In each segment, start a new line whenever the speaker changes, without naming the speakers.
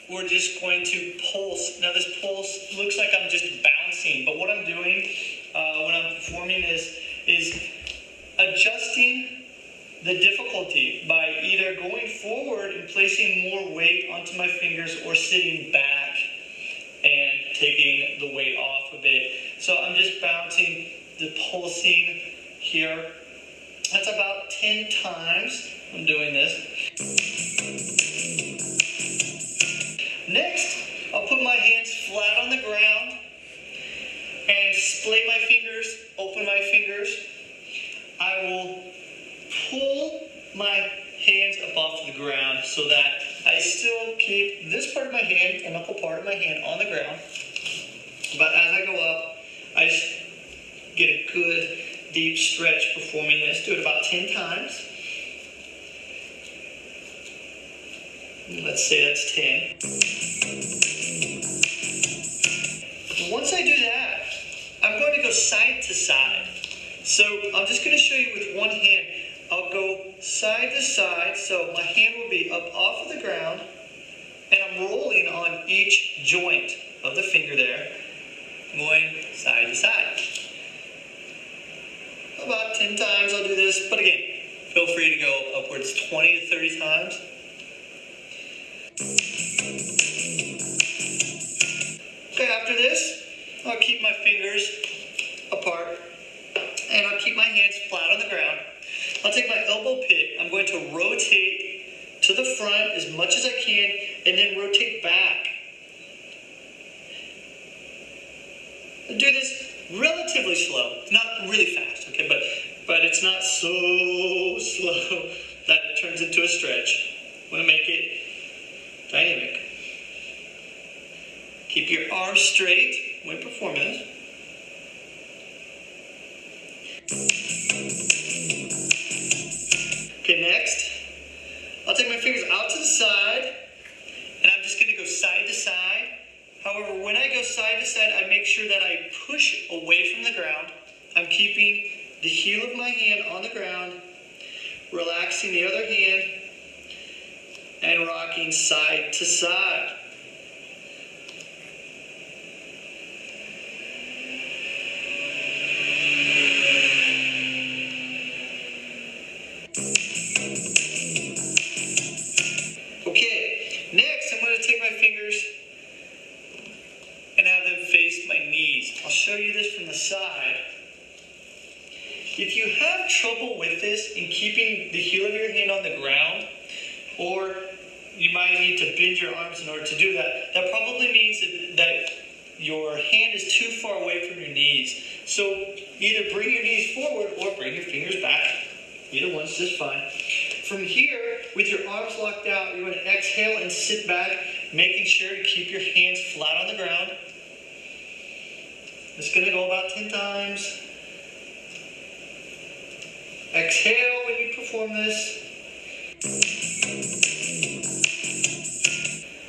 we're just going to pulse. Now this pulse looks like I'm just bouncing, but what I'm doing when I'm performing this is adjusting the difficulty by either going forward and placing more weight onto my fingers or sitting back and taking the weight off of it. So I'm just bouncing the pulsing here. That's about 10 times I'm doing this. Next, I'll put my hands flat on the ground and splay my fingers, open my fingers. I will pull my hands up off the ground so that I still keep this part of my hand, the knuckle part of my hand, on the ground. But as I go up, I just get a good deep stretch performing this. Do it about 10 times. Let's say that's 10. Once I do that, I'm going to go side to side. So I'm just going to show you with one hand. I'll go side to side, so my hand will be up off of the ground, and I'm rolling on each joint of the finger there, going side to side. About 10 times I'll do this, but again, feel free to go upwards 20 to 30 times. Okay, after this, I'll keep my fingers apart, and I'll keep my hands flat on the ground. I'll take my elbow pit, I'm going to rotate to the front as much as I can, and then rotate back. I'll do this relatively slow. It's not really fast, okay, but it's not so slow that it turns into a stretch. I want to make it dynamic. Keep your arms straight when performing this. Okay, next, I'll take my fingers out to the side, and I'm just going to go side to side. However, when I go side to side, I make sure that I push away from the ground. I'm keeping the heel of my hand on the ground, relaxing the other hand, and rocking side to side. Okay, next I'm going to take my fingers and have them face my knees. I'll show you this from the side. If you have trouble with this in keeping the heel of your hand on the ground, or you might need to bend your arms in order to do that, that probably means that your hand is too far away from your knees. So either bring your knees forward or bring your fingers back. Either one's just fine. From here, with your arms locked out, you're going to exhale and sit back, making sure to keep your hands flat on the ground. It's going to go about 10 times. Exhale when you perform this.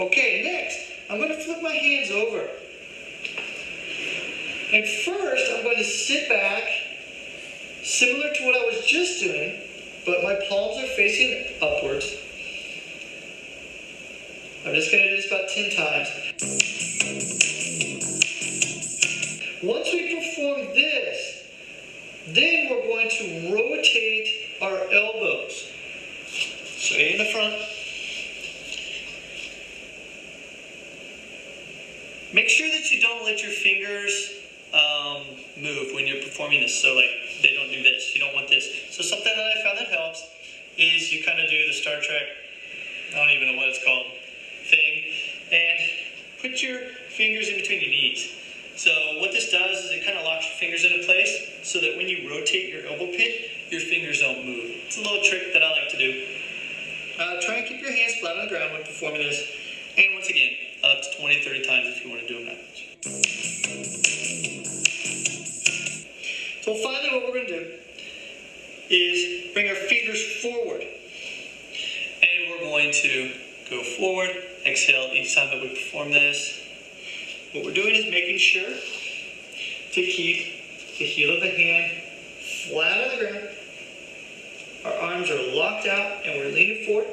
Okay, next, I'm going to flip my hands over. And first, I'm going to sit back, similar to what I was just doing, but my palms are facing upwards. I'm just going to do this about 10 times. Once we perform this, then we're going to rotate our elbows. So in the front. Make sure that you don't let your fingers move when you're performing this. So like they don't do this. You don't want this. So something that I found that helps is you kind of do the Star Trek, I don't even know what it's called, thing, and put your fingers in between your knees. So what this does is it kind of locks your fingers into place so that when you rotate your elbow pit, your fingers don't move. It's a little trick that I like to do. Try and keep your hands flat on the ground when performing this. And once again, up to 20, 30 times if you want to do them that much. So finally what we're going to do is bring our fingers forward. And we're going to go forward, exhale each time that we perform this. What we're doing is making sure to keep the heel of the hand flat on the ground. Our arms are locked out and we're leaning forward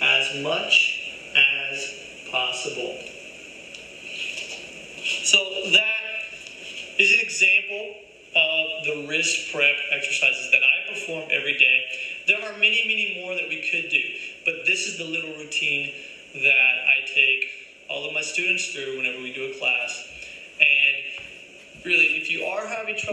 as much as possible. possible. So that is an example of the wrist prep exercises that I perform every day. There are many, many more that we could do, but this is the little routine that I take all of my students through whenever we do a class. And really, if you are having trouble